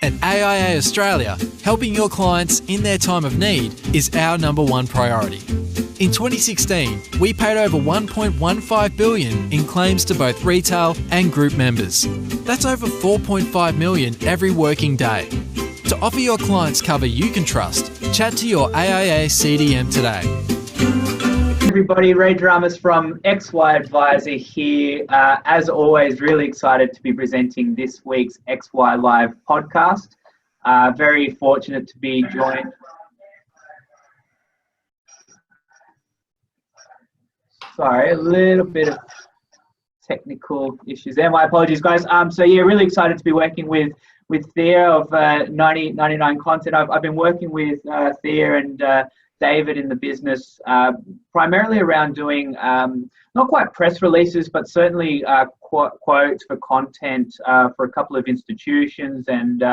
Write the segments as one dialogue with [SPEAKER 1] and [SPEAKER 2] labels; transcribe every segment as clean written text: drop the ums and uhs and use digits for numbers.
[SPEAKER 1] At AIA Australia, helping your clients in their time of need is our number one priority. In 2016, we paid over $1.15 billion in claims to both retail and group members. That's over $4.5 million every working day. To offer your clients cover you can trust, chat to your AIA CDM today.
[SPEAKER 2] Everybody, Ray Dramas from XY Advisor here. As always, really excited to be presenting this week's XY Live podcast. Very fortunate to be joined. Sorry, a little bit of technical issues there. My apologies, guys. So yeah, really excited to be working with Thea of 99 Content. I've been working with Thea and David in the business, primarily around doing not quite press releases, but certainly quotes for content for a couple of institutions. And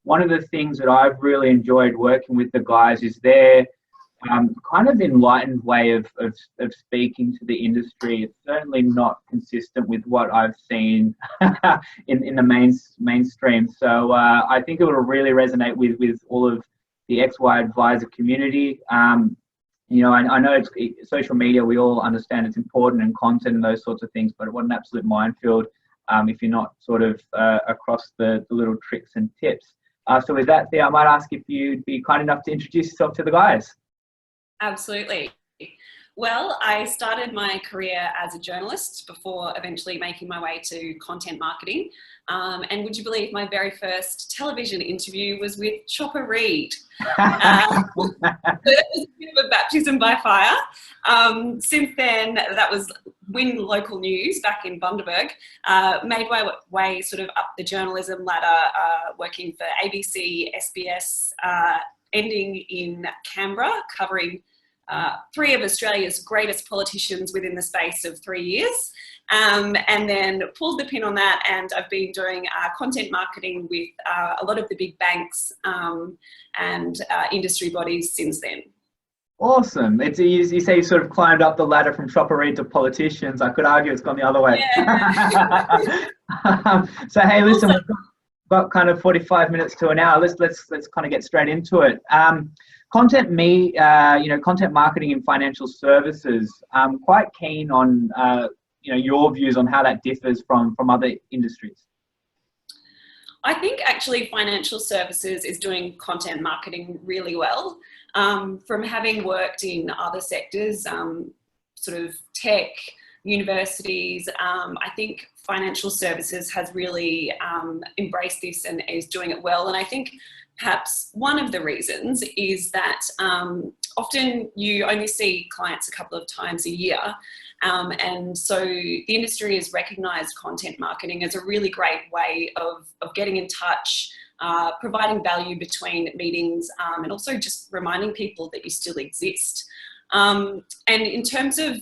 [SPEAKER 2] one of the things that I've really enjoyed working with the guys is their kind of enlightened way of speaking to the industry. It's certainly not consistent with what I've seen in the mainstream. So I think it will really resonate with all of the XY Advisor community. You know, I know it's social media, we all understand it's important, and content and those sorts of things, but what an absolute minefield if you're not sort of across the little tricks and tips. So with that, Thea, I might ask if you'd be kind enough to introduce yourself to the guys.
[SPEAKER 3] Absolutely. Well, I started my career as a journalist before eventually making my way to content marketing. And would you believe my very first television interview was with Chopper Read? It was a bit of a baptism by fire. Since then, that was Win Local News back in Bundaberg. Made my way sort of up the journalism ladder, working for ABC, SBS, ending in Canberra, covering three of Australia's greatest politicians within the space of 3 years, and then pulled the pin on that, and I've been doing content marketing with a lot of the big banks and industry bodies since then. Awesome.
[SPEAKER 2] You say you sort of climbed up the ladder from shopper read to politicians. I could argue it's gone the other way.
[SPEAKER 3] Yeah.
[SPEAKER 2] So hey, listen, we've got kind of 45 minutes to an hour. Let's kind of get straight into it. Content marketing in financial services. I'm quite keen on your views on how that differs from other industries.
[SPEAKER 3] I think actually financial services is doing content marketing really well. From having worked in other sectors, sort of tech, universities, I think financial services has really embraced this and is doing it well. And I think perhaps one of the reasons is that often you only see clients a couple of times a year. And so the industry has recognised content marketing as a really great way of getting in touch, providing value between meetings, and also just reminding people that you still exist. And in terms of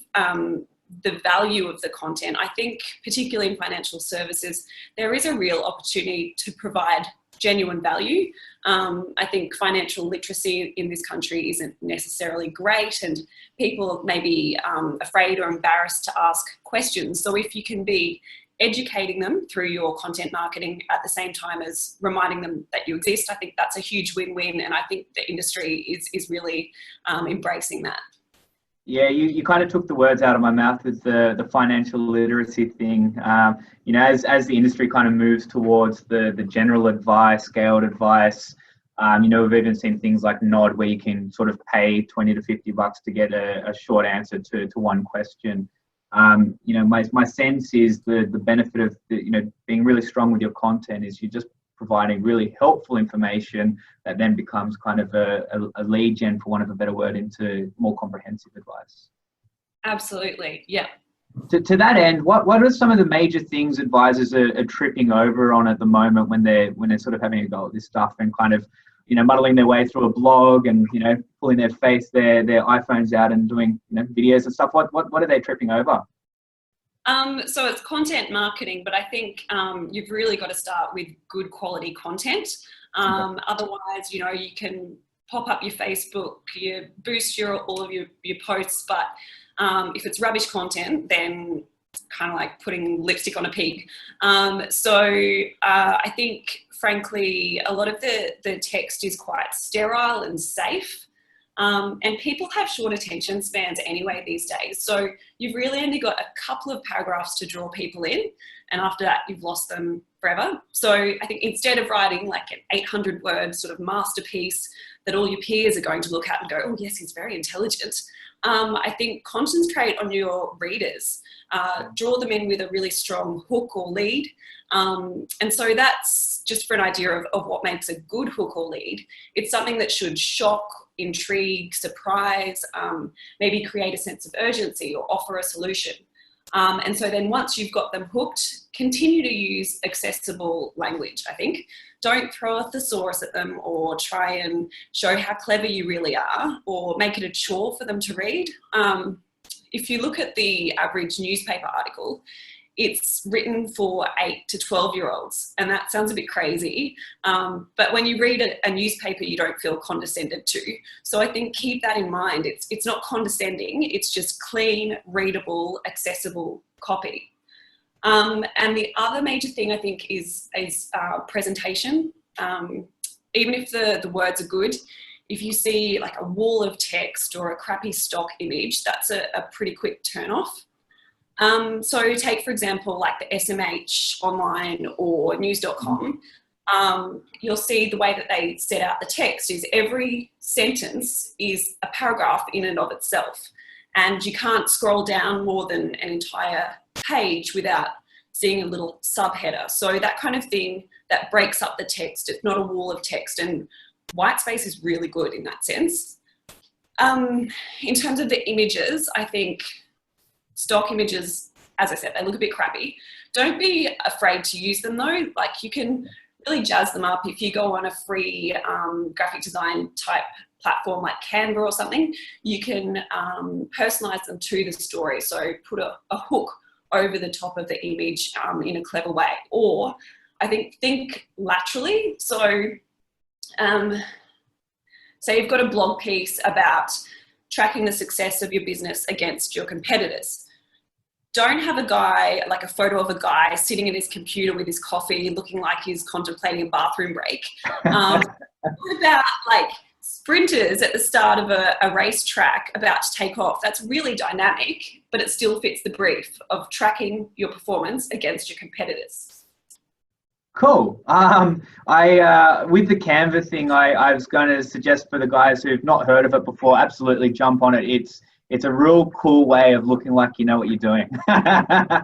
[SPEAKER 3] the value of the content, I think particularly in financial services, there is a real opportunity to provide genuine value. I think financial literacy in this country isn't necessarily great, and people may be afraid or embarrassed to ask questions. So if you can be educating them through your content marketing at the same time as reminding them that you exist, I think that's a huge win-win, and I think the industry is really embracing that.
[SPEAKER 2] Yeah, you kind of took the words out of my mouth with the financial literacy thing. As the industry kind of moves towards the general advice, scaled advice, we've even seen things like Nod, where you can sort of pay $20 to $50 to get a short answer to one question. My sense is the benefit of being really strong with your content is you're just providing really helpful information that then becomes kind of a lead gen, for want of a better word, into more comprehensive advice.
[SPEAKER 3] Absolutely, yeah.
[SPEAKER 2] To that end, what are some of the major things advisors are tripping over on at the moment when they're sort of having a go at this stuff and kind of muddling their way through a blog and pulling their iPhones out and doing videos and stuff? What are they tripping over?
[SPEAKER 3] So it's content marketing, but I think you've really got to start with good quality content. Otherwise, you can pop up your Facebook, you boost all of your posts, but if it's rubbish content, then it's kind of like putting lipstick on a pig. So I think frankly, a lot of the text is quite sterile and safe. And people have short attention spans anyway these days. So you've really only got a couple of paragraphs to draw people in. And after that, you've lost them forever. So I think instead of writing like an 800 word sort of masterpiece that all your peers are going to look at and go, oh yes, he's very intelligent. I think concentrate on your readers, draw them in with a really strong hook or lead. And so that's just for an idea of what makes a good hook or lead. It's something that should shock, intrigue, surprise, maybe create a sense of urgency or offer a solution. And so then once you've got them hooked, continue to use accessible language, I think. Don't throw a thesaurus at them or try and show how clever you really are or make it a chore for them to read. If you look at the average newspaper article, it's written for 8 to 12-year-olds, and that sounds a bit crazy. But when you read a newspaper, you don't feel condescended to. So I think keep that in mind. It's not condescending, it's just clean, readable, accessible copy. And the other major thing I think is presentation. Even if the words are good, if you see like a wall of text or a crappy stock image, that's a pretty quick turn off. So take, for example, like the SMH online or news.com, you'll see the way that they set out the text is every sentence is a paragraph in and of itself. And you can't scroll down more than an entire page without seeing a little subheader. So that kind of thing that breaks up the text, it's not a wall of text, and white space is really good in that sense. In terms of the images, I think stock images, as I said, they look a bit crappy. Don't be afraid to use them though. Like you can really jazz them up if you go on a free graphic design type platform like Canva or something. You can personalize them to the story. So put a hook over the top of the image in a clever way. Or I think laterally. So say you've got a blog piece about tracking the success of your business against your competitors. Don't have a guy, like a photo of a guy sitting at his computer with his coffee looking like he's contemplating a bathroom break. What about like sprinters at the start of a racetrack about to take off? That's really dynamic, but it still fits the brief of tracking your performance against your competitors.
[SPEAKER 2] Cool. With the Canva thing, I was going to suggest for the guys who've not heard of it before, absolutely jump on it. It's a real cool way of looking like you know what you're doing.
[SPEAKER 3] Yeah,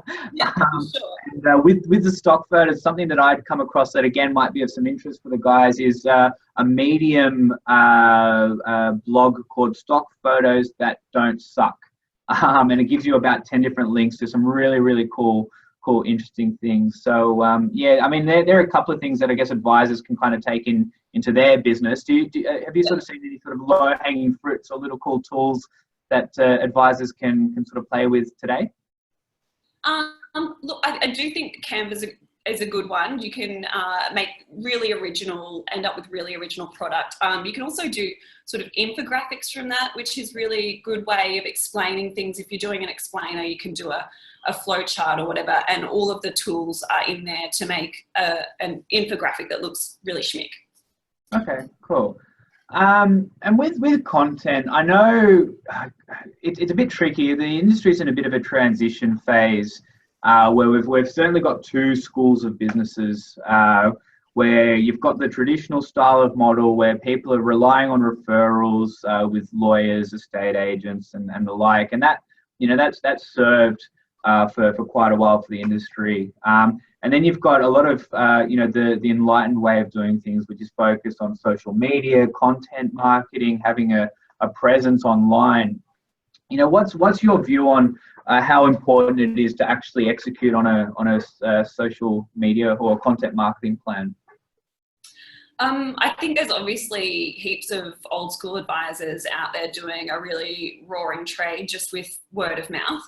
[SPEAKER 3] sure.
[SPEAKER 2] And, with the stock photos, something that I'd come across that again might be of some interest for the guys is a Medium blog called Stock Photos That Don't Suck, and it gives you about 10 different links to some really, really cool, interesting things. So yeah, I mean, there are a couple of things that I guess advisors can kind of take into their business. Have you sort of seen any sort of low-hanging fruits or little cool tools that advisors can sort of play with today?
[SPEAKER 3] Look, I do think Canva is a good one. You can make really original, end up with really original product. You can also do sort of infographics from that, which is really good way of explaining things. If you're doing an explainer, you can do a flow chart or whatever, and all of the tools are in there to make an infographic that looks really schmick. Okay,
[SPEAKER 2] cool. And with content, I know it's a bit tricky. The industry's in a bit of a transition phase where we've certainly got two schools of businesses where you've got the traditional style of model where people are relying on referrals with lawyers, estate agents, and the like, and that that's served for quite a while for the industry. And then you've got a lot of, the enlightened way of doing things, which is focused on social media, content marketing, having a presence online. What's your view on how important it is to actually execute on a social media or content marketing plan?
[SPEAKER 3] I think there's obviously heaps of old school advisors out there doing a really roaring trade just with word of mouth.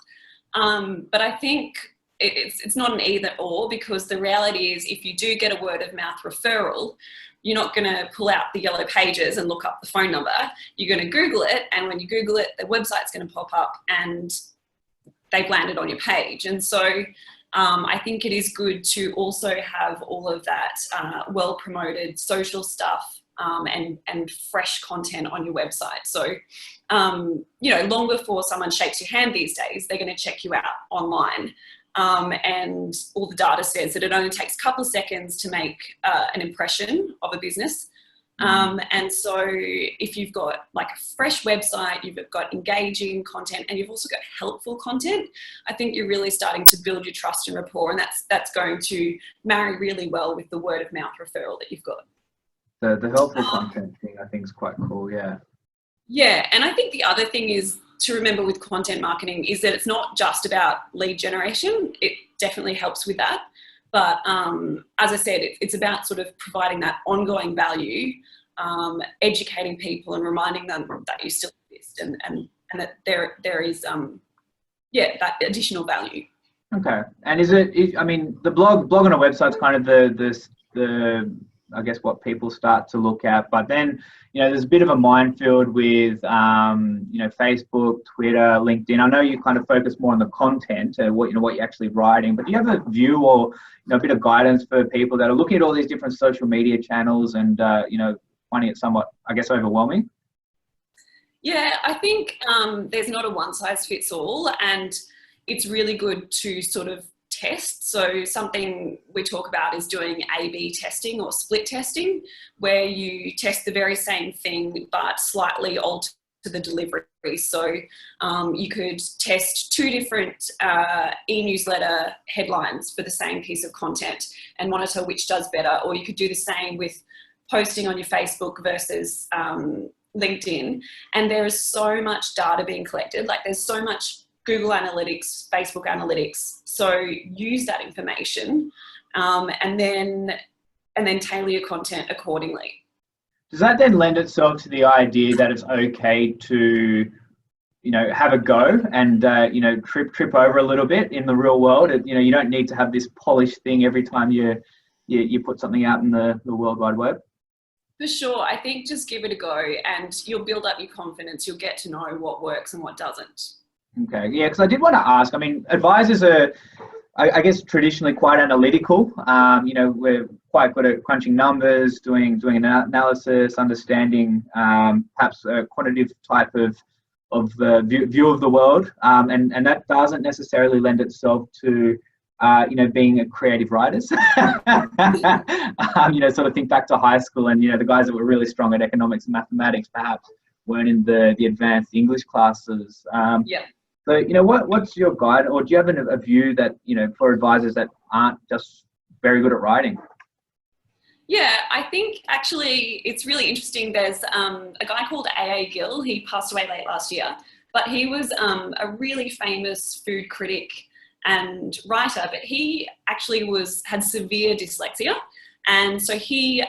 [SPEAKER 3] But I think it's not an either or, because the reality is if you do get a word of mouth referral, you're not going to pull out the yellow pages and look up the phone number. You're going to Google it, and when you Google it, the website's going to pop up and they've landed on your page. And so I think it is good to also have all of that well-promoted social stuff and fresh content on your website. So, long before someone shakes your hand these days, they're going to check you out online. And all the data says that it only takes a couple of seconds to make an impression of a business. And so if you've got like a fresh website, you've got engaging content, and you've also got helpful content, I think you're really starting to build your trust and rapport, and that's going to marry really well with the word of mouth referral that you've got.
[SPEAKER 2] The helpful content thing I think is quite cool, yeah.
[SPEAKER 3] Yeah, and I think the other thing is to remember with content marketing is that it's not just about lead generation. It definitely helps with that. But as I said, it's about sort of providing that ongoing value, educating people and reminding them that you still exist and that there is, that additional value.
[SPEAKER 2] Okay. And the blog on a website's kind of the I guess what people start to look at, but then, there's a bit of a minefield with, Facebook, Twitter, LinkedIn. I know you kind of focus more on the content, what you're actually writing, but do you have a view or, a bit of guidance for people that are looking at all these different social media channels and, finding it somewhat, I guess, overwhelming?
[SPEAKER 3] Yeah, I think there's not a one size fits all, and it's really good to sort of test. So something we talk about is doing A/B testing or split testing, where you test the very same thing but slightly alter the delivery. So you could test two different e-newsletter headlines for the same piece of content and monitor which does better, or you could do the same with posting on your Facebook versus LinkedIn. And there is so much data being collected, like there's so much Google Analytics, Facebook Analytics. So use that information and then tailor your content accordingly.
[SPEAKER 2] Does that then lend itself to the idea that it's okay to, have a go and, trip over a little bit in the real world? You don't need to have this polished thing every time you put something out in the World Wide Web.
[SPEAKER 3] For sure. I think just give it a go and you'll build up your confidence. You'll get to know what works and what doesn't. Okay,
[SPEAKER 2] yeah, because I did want to ask, advisors are, I guess, traditionally quite analytical. We're quite good at crunching numbers, doing an analysis, understanding perhaps a quantitative type of view of the world, and that doesn't necessarily lend itself to, being creative writers. Sort of think back to high school and, the guys that were really strong at economics and mathematics perhaps weren't in the advanced English classes.
[SPEAKER 3] Yeah.
[SPEAKER 2] So, what's your guide, or do you have a view that, for advisors that aren't just very good at writing?
[SPEAKER 3] Yeah, I think actually it's really interesting. There's a guy called A.A. Gill. He passed away late last year, but he was a really famous food critic and writer, but he actually had severe dyslexia. And so he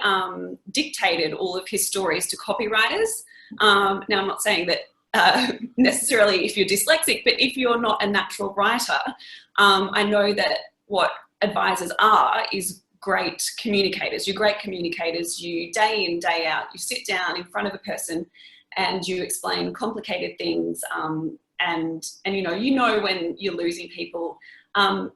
[SPEAKER 3] dictated all of his stories to copywriters. Now, I'm not saying that necessarily if you're dyslexic, but if you're not a natural writer, I know that what advisors are is great communicators. You're great communicators. You day in, day out, you sit down in front of a person and you explain complicated things, and you know when you're losing people.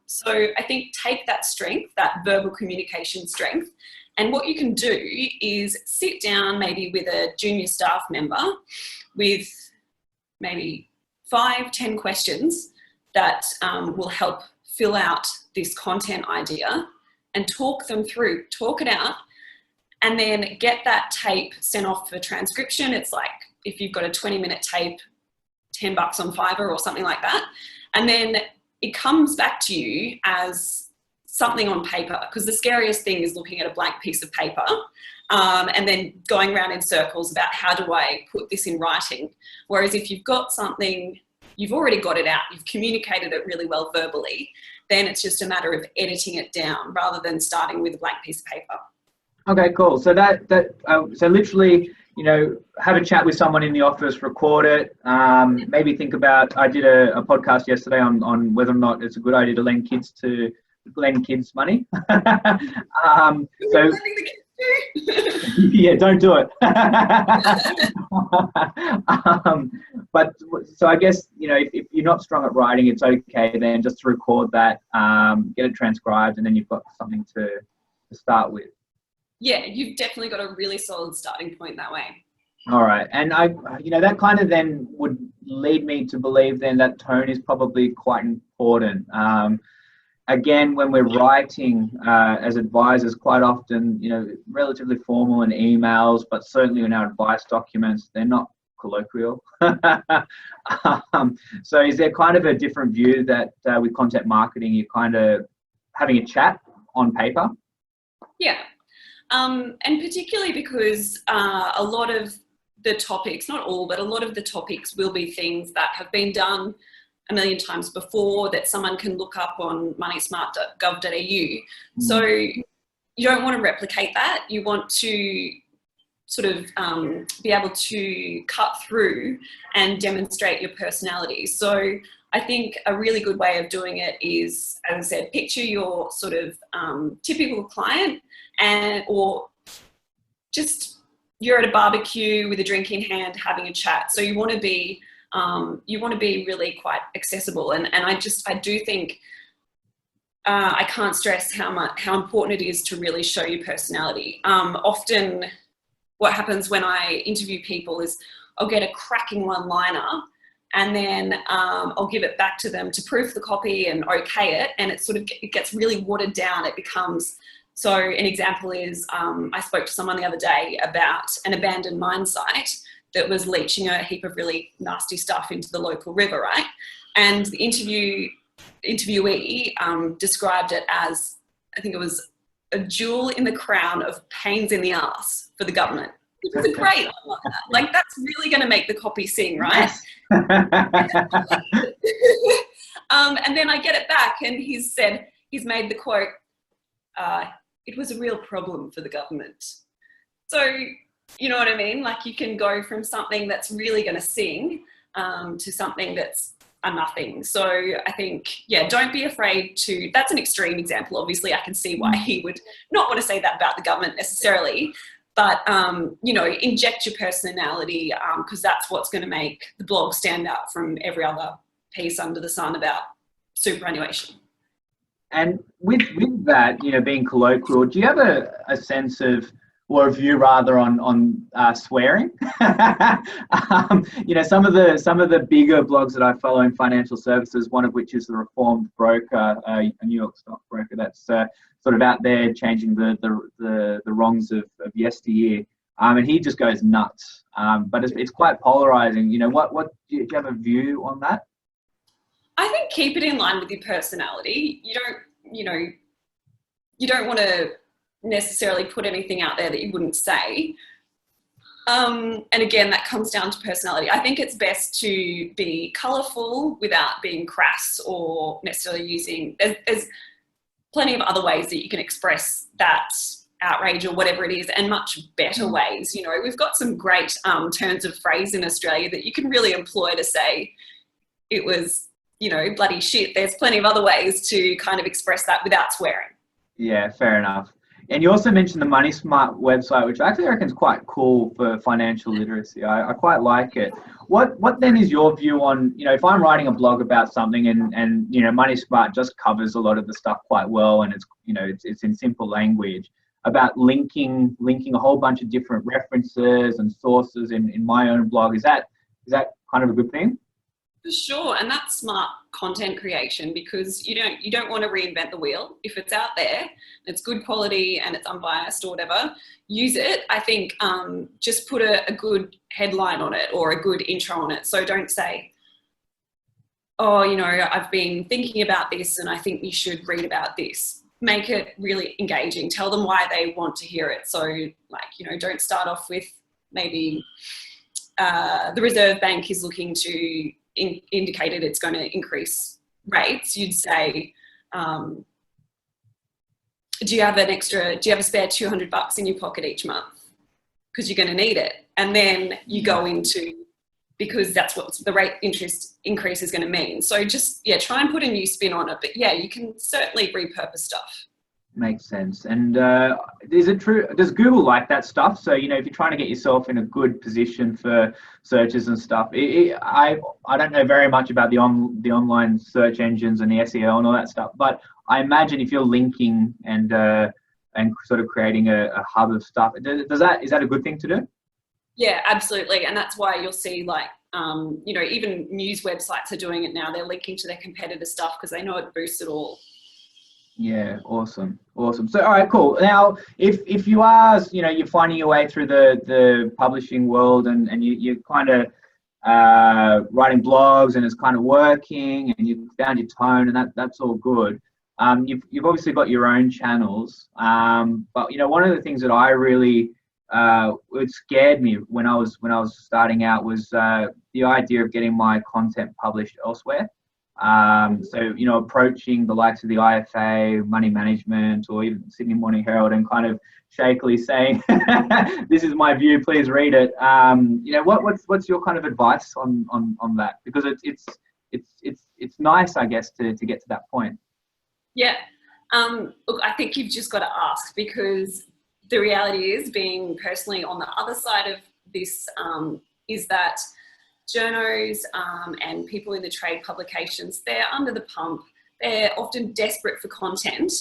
[SPEAKER 3] So I think take that strength, that verbal communication strength, and what you can do is sit down maybe with a junior staff member with maybe 5-10 questions that will help fill out this content idea and talk them through, talk it out, and then get that tape sent off for transcription. It's like if you've got a 20-minute tape, $10 on Fiverr or something like that. And then it comes back to you as something on paper, because the scariest thing is looking at a blank piece of paper and then going around in circles about how do I put this in writing. Whereas if you've got something, you've already got it out, you've communicated it really well verbally, then it's just a matter of editing it down rather than starting with a blank piece of paper. Okay,
[SPEAKER 2] cool. So so literally, have a chat with someone in the office, record it, maybe think about, I did a podcast yesterday on whether or not it's a good idea to lend kids money. So
[SPEAKER 3] you.
[SPEAKER 2] Yeah, don't do it. But so I guess, you know, if you're not strong at writing, it's okay then just to record that, get it transcribed, and then you've got something to start with.
[SPEAKER 3] Yeah, you've definitely got a really solid starting point that way.
[SPEAKER 2] All right. And you know, that kind of then would lead me to believe then that tone is probably quite important. Again, when we're writing as advisors, quite often, you know, relatively formal in emails, but certainly in our advice documents, they're not colloquial. So is there kind of a different view that with content marketing, you're kind of having a chat on paper?
[SPEAKER 3] Yeah. And particularly because a lot of the topics, not all, but a lot of the topics will be things that have been done a million times before that someone can look up on moneysmart.gov.au. So you don't want to replicate that. You want to sort of be able to cut through and demonstrate your personality. So I think a really good way of doing it is, as I said, picture your sort of typical client, or just you're at a barbecue with a drink in hand having a chat. So you want to be really quite accessible, and I do think I can't stress how important it is to really show your personality. Often what happens when I interview people is I'll get a cracking one-liner, and then I'll give it back to them to proof the copy and okay it, and it gets really watered down. It becomes, so an example is I spoke to someone the other day about an abandoned mine site that was leaching a heap of really nasty stuff into the local river, right? And the interviewee described it as, I think it was a jewel in the crown of pains in the ass for the government. Which is a great one. Like, that's really going to make the copy sing, right?
[SPEAKER 2] Yes.
[SPEAKER 3] And then I get it back, and he's made the quote, it was a real problem for the government. So, you know what I mean? Like, you can go from something that's really going to sing to something that's a nothing. So I think, yeah, don't be afraid to, that's an extreme example. Obviously, I can see why he would not want to say that about the government necessarily, but, you know, inject your personality, because that's what's going to make the blog stand out from every other piece under the sun about superannuation.
[SPEAKER 2] And with that, you know, being colloquial, do you have a sense of, or a view rather, on swearing? You know, some of the bigger blogs that I follow in financial services, one of which is the Reformed Broker, a New York stock broker that's sort of out there changing the wrongs of yesteryear, and he just goes nuts. But it's quite polarizing. You know, what do you have a view on that?
[SPEAKER 3] I think keep it in line with your personality. You don't want to necessarily put anything out there that you wouldn't say. And again, that comes down to personality. I think it's best to be colourful without being crass or necessarily using, there's plenty of other ways that you can express that outrage or whatever it is, and much better ways. You know, we've got some great turns of phrase in Australia that you can really employ to say it was, you know, bloody shit. There's plenty of other ways to kind of express that without swearing. Yeah,
[SPEAKER 2] fair enough. And you also mentioned the Money Smart website, which I actually reckon is quite cool for financial literacy. I quite like it. What then is your view on, you know, if I'm writing a blog about something and you know, Money Smart just covers a lot of the stuff quite well, and it's, you know, it's in simple language, about linking a whole bunch of different references and sources in my own blog. Is that kind of a good thing?
[SPEAKER 3] For sure, and that's smart content creation, because you don't want to reinvent the wheel. If it's out there, it's good quality and it's unbiased or whatever, use it. I think just put a good headline on it or a good intro on it. So don't say, oh, you know, I've been thinking about this and I think you should read about this. Make it really engaging. Tell them why they want to hear it. So, like, you know, don't start off with maybe the Reserve Bank is looking to indicated it's going to increase rates. You'd say, do you have a spare $200 in your pocket each month? Because you're going to need it. And then you go into, because that's what the rate interest increase is going to mean. So just, yeah, try and put a new spin on it. But yeah, you can certainly repurpose stuff.
[SPEAKER 2] Makes sense. And is it true? Does Google like that stuff? So, you know, if you're trying to get yourself in a good position for searches and stuff, I don't know very much about the online search engines and the SEO and all that stuff, but I imagine if you're linking and sort of creating a hub of stuff, is that a good thing to do?
[SPEAKER 3] Yeah, absolutely. And that's why you'll see like, you know, even news websites are doing it now. They're linking to their competitor stuff because they know it boosts it all.
[SPEAKER 2] Yeah, awesome. So, all right, cool. Now, if you are, you know, you're finding your way through the publishing world and you're kind of writing blogs and it's kind of working and you've found your tone and that's all good. You've obviously got your own channels, but you know, one of the things that I really it scared me when I was starting out was the idea of getting my content published elsewhere. So, you know, approaching the likes of the IFA, Money Management, or even Sydney Morning Herald and kind of shakily saying, this is my view, please read it. You know, what's your kind of advice on that? Because it's nice, I guess, to get to that point.
[SPEAKER 3] Yeah. Look, I think you've just got to ask, because the reality is, being personally on the other side of this, is that journos and people in the trade publications, they're under the pump. They're often desperate for content.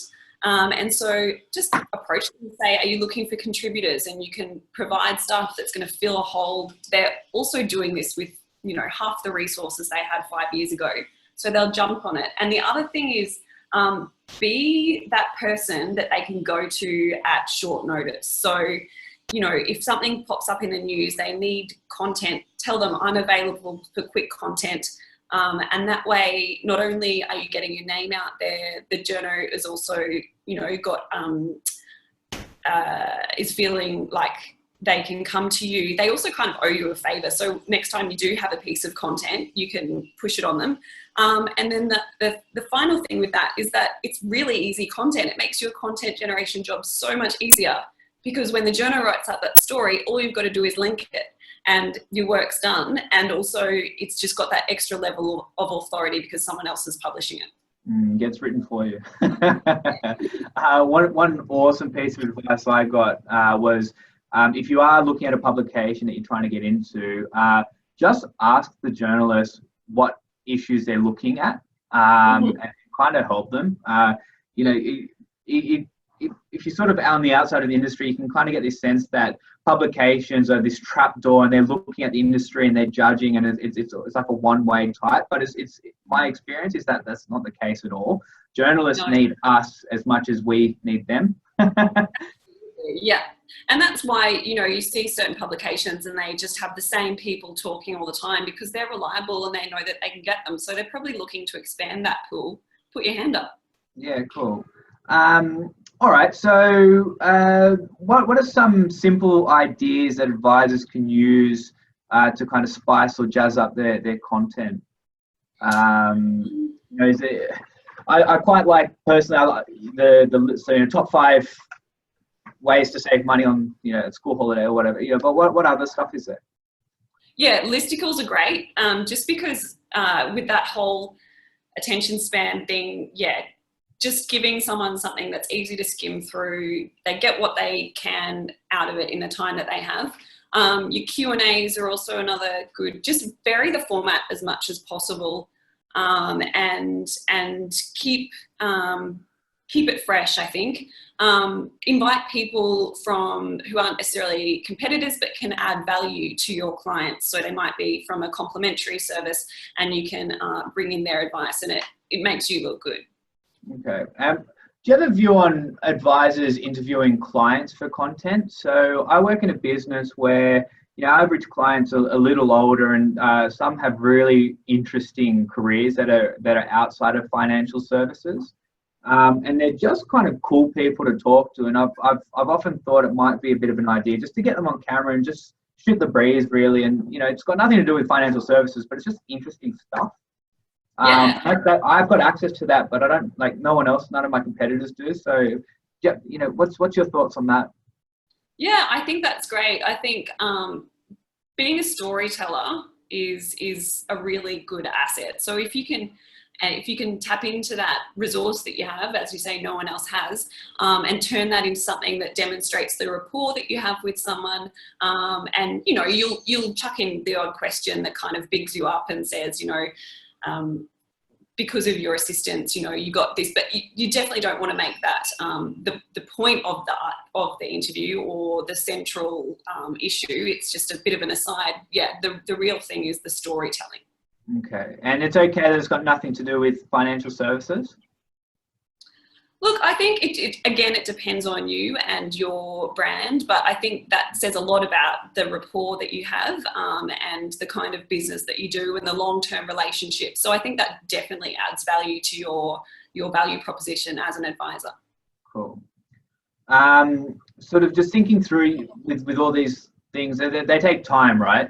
[SPEAKER 3] And so just approach them and say, are you looking for contributors? And you can provide stuff that's going to fill a hole. They're also doing this with, you know, half the resources they had 5 years ago. So they'll jump on it. And the other thing is, be that person that they can go to at short notice. So, you know, if something pops up in the news, they need content, tell them I'm available for quick content. And that way, not only are you getting your name out there, the journo is also, you know, is feeling like they can come to you. They also kind of owe you a favor. So next time you do have a piece of content, you can push it on them. And then the final thing with that is that it's really easy content. It makes your content generation job so much easier, because when the journo writes up that story, all you've got to do is link it and your work's done. And also it's just got that extra level of authority because someone else is publishing it.
[SPEAKER 2] Gets written for you. One awesome piece of advice I got was, if you are looking at a publication that you're trying to get into, just ask the journalist what issues they're looking at, and kind of help them. You know, if you're sort of on the outside of the industry, you can kind of get this sense that publications are this trapdoor and they're looking at the industry and they're judging, and it's like a one-way type. But it's my experience is that that's not the case at all. Journalists need us as much as we need them.
[SPEAKER 3] Yeah. And that's why, you know, you see certain publications and they just have the same people talking all the time because they're reliable and they know that they can get them. So they're probably looking to expand that pool. Put your hand up.
[SPEAKER 2] Yeah, cool. All right. So what are some simple ideas that advisors can use to kind of spice or jazz up their content? You know, I quite like, personally, I like the top 5 ways to save money on, you know, a school holiday or whatever, you know, but what other stuff is there?
[SPEAKER 3] Yeah, listicles are great. Just because with that whole attention span thing, yeah, just giving someone something that's easy to skim through, they get what they can out of it in the time that they have. Your Q&As are also another good, just vary the format as much as possible, and keep it fresh, I think. Invite people who aren't necessarily competitors but can add value to your clients. So they might be from a complimentary service and you can bring in their advice, and it makes you look good.
[SPEAKER 2] Okay. Do you have a view on advisors interviewing clients for content? So I work in a business where, you know, average clients are a little older, and some have really interesting careers that are outside of financial services. And they're just kind of cool people to talk to. And I've often thought it might be a bit of an idea just to get them on camera and just shoot the breeze, really. And, you know, it's got nothing to do with financial services, but it's just interesting stuff.
[SPEAKER 3] Yeah.
[SPEAKER 2] I've got access to that, but I don't, like, no one else, none of my competitors do. So, yeah, you know, what's your thoughts on that?
[SPEAKER 3] Yeah, I think that's great. I think being a storyteller is a really good asset. So if you can And if you can tap into that resource that you have, as you say, no one else has, and turn that into something that demonstrates the rapport that you have with someone, and you'll chuck in the odd question that kind of bigs you up and says, because of your assistance, you got this, but you definitely don't want to make that the point of the interview or the central issue. It's just a bit of an aside. Yeah, the real thing is the storytelling.
[SPEAKER 2] Okay, and it's okay that it's got nothing to do with financial services?
[SPEAKER 3] Look, I think it depends on you and your brand, but I think that says a lot about the rapport that you have, and the kind of business that you do and the long-term relationship. So I think that definitely adds value to your value proposition as an advisor. Cool.
[SPEAKER 2] Sort of just thinking through with all these things, they take time, right?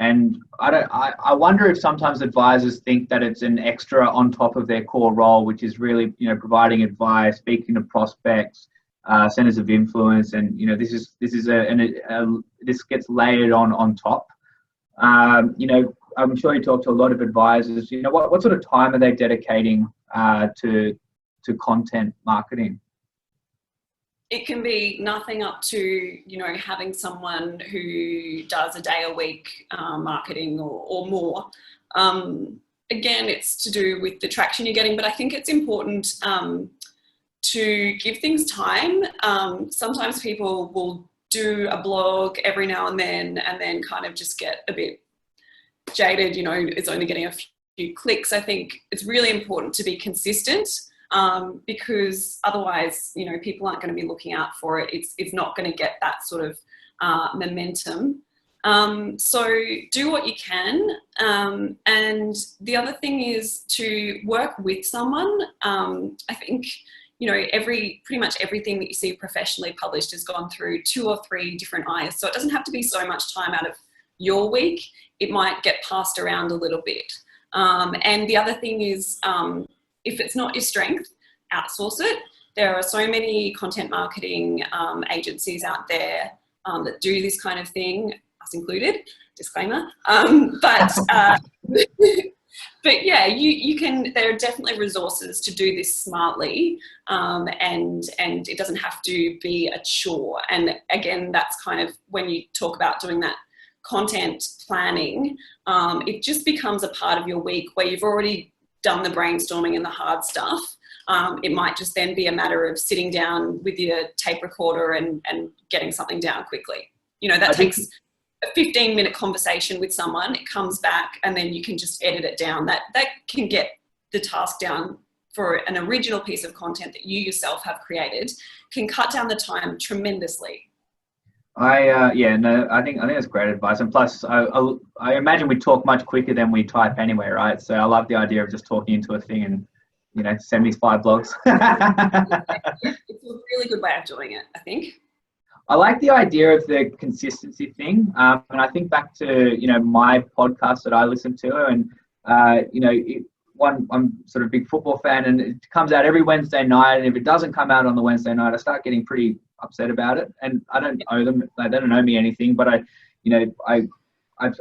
[SPEAKER 2] And I wonder if sometimes advisors think that it's an extra on top of their core role, which is really, providing advice, speaking to prospects, centers of influence, and this gets layered on top. I'm sure you talk to a lot of advisors. What sort of time are they dedicating to content marketing?
[SPEAKER 3] It can be nothing up to, having someone who does a day a week marketing or more. Again, it's to do with the traction you're getting, but I think it's important to give things time. Sometimes people will do a blog every now and then kind of just get a bit jaded, it's only getting a few clicks. I think it's really important to be consistent. Because otherwise, people aren't going to be looking out for it. It's not going to get that sort of momentum. So do what you can. And the other thing is to work with someone. I think, pretty much everything that you see professionally published has gone through 2 or 3 different eyes. So it doesn't have to be so much time out of your week. It might get passed around a little bit. And the other thing is, if it's not your strength, outsource it. There are so many content marketing agencies out there that do this kind of thing, us included, disclaimer. But yeah, you can, there are definitely resources to do this smartly, and it doesn't have to be a chore. And again, that's kind of when you talk about doing that content planning, it just becomes a part of your week where you've already done the brainstorming and the hard stuff. It might just then be a matter of sitting down with your tape recorder and getting something down quickly. That takes a 15-minute conversation with someone. It comes back and then you can just edit it down. That can get the task down for an original piece of content that you yourself have created, can cut down the time tremendously.
[SPEAKER 2] I think that's great advice. And plus, I imagine we talk much quicker than we type anyway, right? So I love the idea of just talking into a thing and, send me 5 blogs.
[SPEAKER 3] It's a really good way of doing it, I think.
[SPEAKER 2] I like the idea of the consistency thing. And I think back to, my podcast that I listen to, and, I'm sort of a big football fan, and it comes out every Wednesday night. And if it doesn't come out on the Wednesday night, I start getting pretty upset about it. And I don't owe them, they don't owe me anything, but I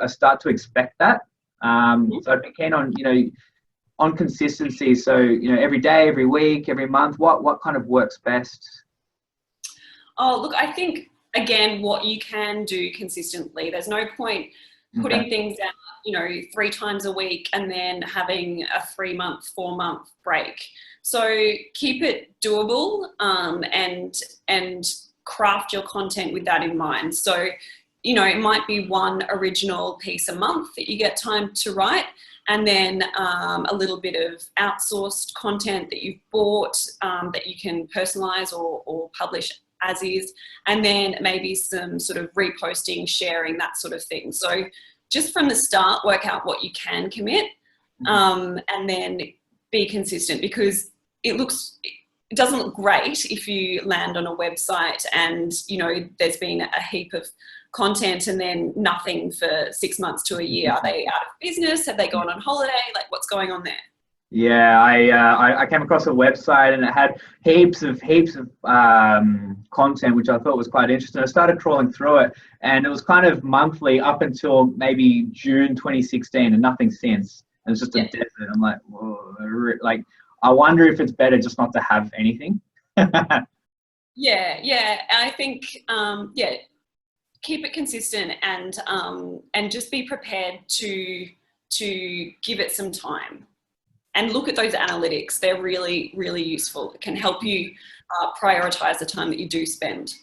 [SPEAKER 2] start to expect that. So I'd be keen on consistency. So, every day, every week, every month, what kind of works best?
[SPEAKER 3] Oh, look, I think, again, what you can do consistently. There's no point putting things out, 3 times a week and then having a 3-month, 4-month break. So keep it doable, and craft your content with that in mind. So, it might be 1 original piece a month that you get time to write, and then a little bit of outsourced content that you've bought that you can personalize or publish as is, and then maybe some sort of reposting, sharing, that sort of thing. So just from the start, work out what you can commit, and then be consistent, because it doesn't look great if you land on a website and, there's been a heap of content and then nothing for 6 months to a year. Are they out of business? Have they gone on holiday? Like, what's going on there?
[SPEAKER 2] Yeah, I came across a website and it had heaps of content, which I thought was quite interesting. I started trawling through it, and it was kind of monthly up until maybe June 2016, and nothing since. and it's just a desert. I'm like, whoa, like, I wonder if it's better just not to have anything.
[SPEAKER 3] Yeah. I think, keep it consistent and just be prepared to give it some time and look at those analytics. They're really, really useful. It can help you prioritize the time that you do spend.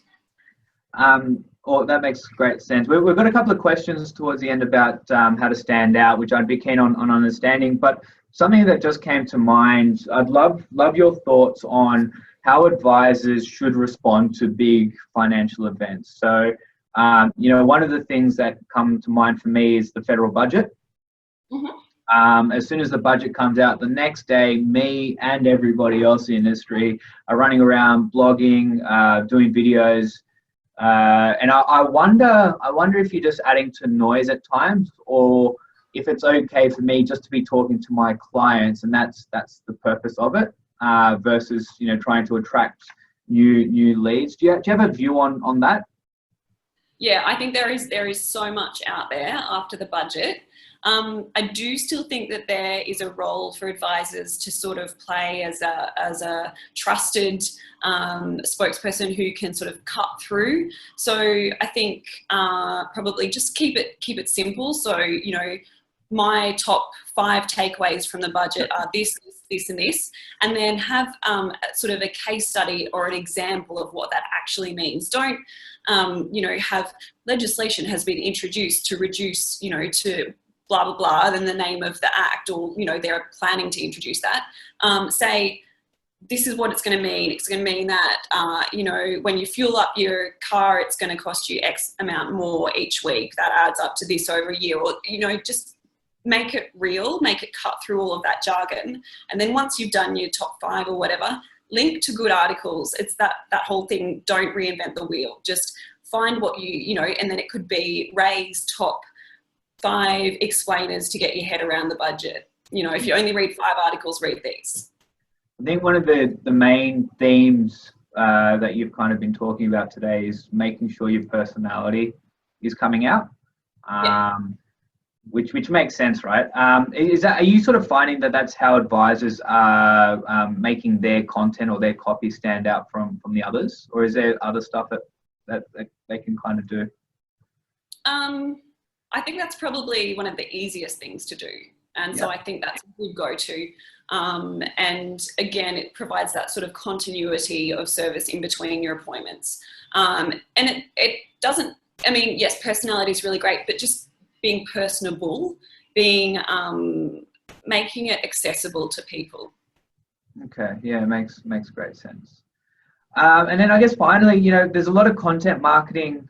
[SPEAKER 2] That makes great sense. We've got a couple of questions towards the end about how to stand out, which I'd be keen on understanding. But something that just came to mind, I'd love your thoughts on how advisors should respond to big financial events. So, one of the things that come to mind for me is the federal budget.
[SPEAKER 3] Mm-hmm.
[SPEAKER 2] As soon as the budget comes out, the next day, me and everybody else in the industry are running around blogging, doing videos. And I wonder if you're just adding to noise at times, or if it's okay for me just to be talking to my clients, and that's the purpose of it, versus trying to attract new leads. Do you have a view on that?
[SPEAKER 3] Yeah, I think there is so much out there after the budget. I do still think that there is a role for advisors to sort of play as a trusted spokesperson who can sort of cut through. So I think probably just keep it simple. So my top 5 takeaways from the budget are this, and this, and then have sort of a case study or an example of what that actually means. Don't have legislation has been introduced to reduce to blah, blah, blah, then the name of the act, or, they're planning to introduce that. Say, this is what it's going to mean. It's going to mean that, when you fuel up your car, it's going to cost you X amount more each week. That adds up to this over a year. Or, just make it real, make it cut through all of that jargon. And then once you've done your top 5 or whatever, link to good articles. It's that whole thing, don't reinvent the wheel. Just find what and then it could be Ray's top 5 explainers to get your head around the budget. If you only read 5 articles, read these.
[SPEAKER 2] I think one of the main themes that you've kind of been talking about today is making sure your personality is coming out, which makes sense, right? Are you sort of finding that that's how advisors are making their content or their copy stand out from the others, or is there other stuff that they can kind of do?
[SPEAKER 3] I think that's probably one of the easiest things to do. And so I think that's a good go-to. And again, it provides that sort of continuity of service in between your appointments. And it doesn't, yes, personality is really great, but just being personable, making it accessible to people.
[SPEAKER 2] Okay, yeah, it makes great sense. And then I guess finally, there's a lot of content marketing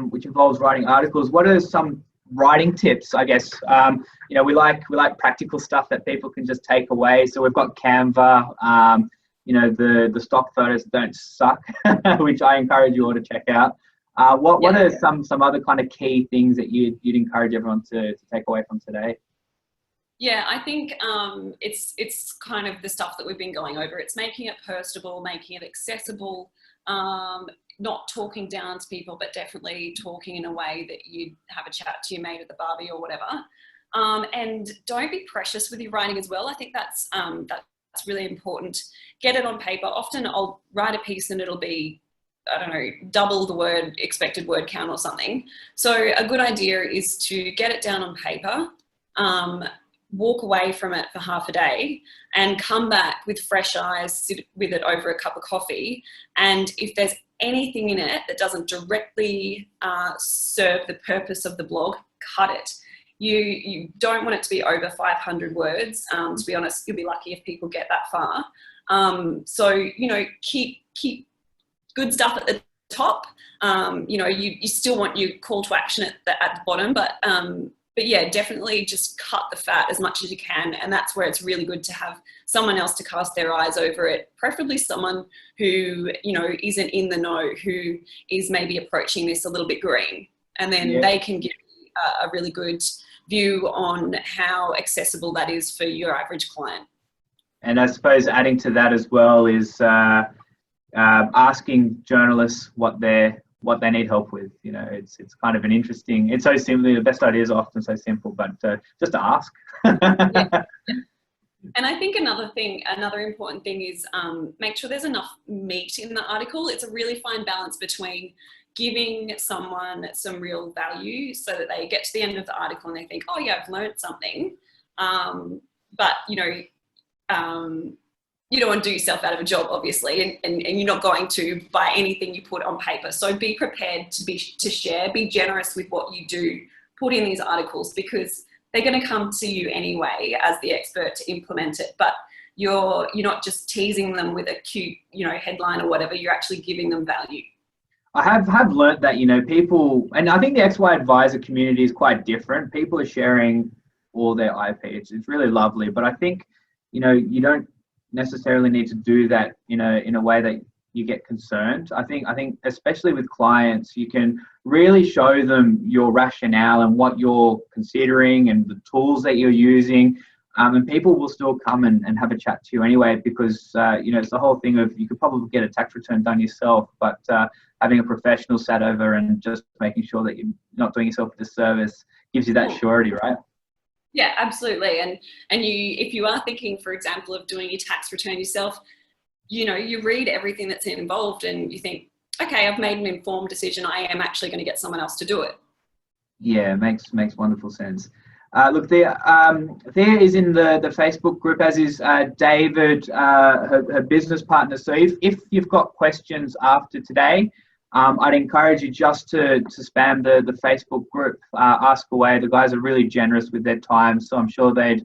[SPEAKER 2] which involves writing articles. What are some writing tips? I guess we like practical stuff that people can just take away. So we've got Canva. The stock photos don't suck, which I encourage you all to check out. What are some other kind of key things that you'd encourage everyone to take away from today?
[SPEAKER 3] Yeah, I think it's kind of the stuff that we've been going over. It's making it personable, making it accessible, not talking down to people, but definitely talking in a way that you'd have a chat to your mate at the barbie or whatever. And don't be precious with your writing as well. I think that's really important. Get it on paper. Often I'll write a piece and it'll be, double the expected word count or something. So a good idea is to get it down on paper, walk away from it for half a day and come back with fresh eyes, sit with it over a cup of coffee. And if there's anything in it that doesn't directly serve the purpose of the blog, cut it. You don't want it to be over 500 words. To be honest, you'll be lucky if people get that far. So, keep good stuff at the top. You still want your call to action at the bottom, but yeah, definitely just cut the fat as much as you can. And that's where it's really good to have someone else to cast their eyes over it, preferably someone who, isn't in the know, who is maybe approaching this a little bit green. And then they can give a really good view on how accessible that is for your average client.
[SPEAKER 2] And I suppose adding to that as well is asking journalists what their what they need help with. You know, it's kind of an interesting. It's so simple. The best ideas are often so simple, but just to ask.
[SPEAKER 3] Yeah. And I think another important thing is make sure there's enough meat in the article. It's a really fine balance between giving someone some real value so that they get to the end of the article and they think, oh yeah, I've learned something. But you don't want to do yourself out of a job, obviously, and you're not going to buy anything you put on paper. So be prepared to share, be generous with what you do put in these articles, because they're going to come to you anyway as the expert to implement it. But you're not just teasing them with a cute, headline or whatever. You're actually giving them value.
[SPEAKER 2] I have learnt that, people, and I think the XY advisor community is quite different. People are sharing all their IP. It's really lovely, but I think, you don't necessarily need to do that, in a way that you get concerned. I think especially with clients, you can really show them your rationale and what you're considering and the tools that you're using. And people will still come and have a chat to you anyway, because, it's the whole thing of, you could probably get a tax return done yourself, but having a professional sat over and just making sure that you're not doing yourself a disservice gives you that surety, right?
[SPEAKER 3] Yeah, absolutely. And if you are thinking, for example, of doing your tax return yourself, you read everything that's involved and you think, okay, I've made an informed decision. I am actually going to get someone else to do it. Yeah,
[SPEAKER 2] makes wonderful sense. Look, Thea is in the Facebook group, as is David, her business partner. So if you've got questions after today, I'd encourage you just to spam the Facebook group, ask away. The guys are really generous with their time, so I'm sure they'd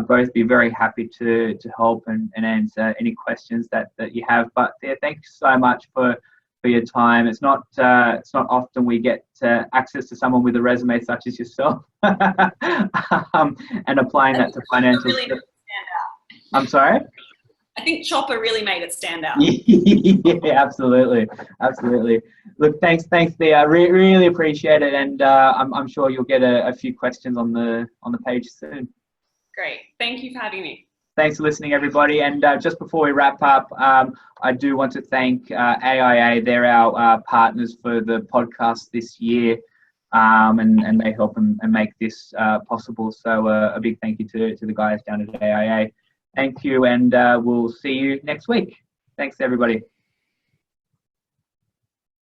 [SPEAKER 2] both be very happy to help and answer any questions that you have. But Thea, thanks so much for your time. It's not often we get access to someone with a resume such as yourself, and applying that to financial.
[SPEAKER 3] Really stand out.
[SPEAKER 2] I'm sorry?
[SPEAKER 3] I think Chopper really made it stand out.
[SPEAKER 2] Yeah, absolutely. Look, thanks, Thea. Really appreciate it, and I'm sure you'll get a few questions on the page soon.
[SPEAKER 3] Great. Thank you for having me.
[SPEAKER 2] Thanks for listening, everybody. And just before we wrap up, I do want to thank AIA. They're our partners for the podcast this year, and they help and make this possible. So a big thank you to the guys down at AIA. Thank you, and we'll see you next week. Thanks, everybody.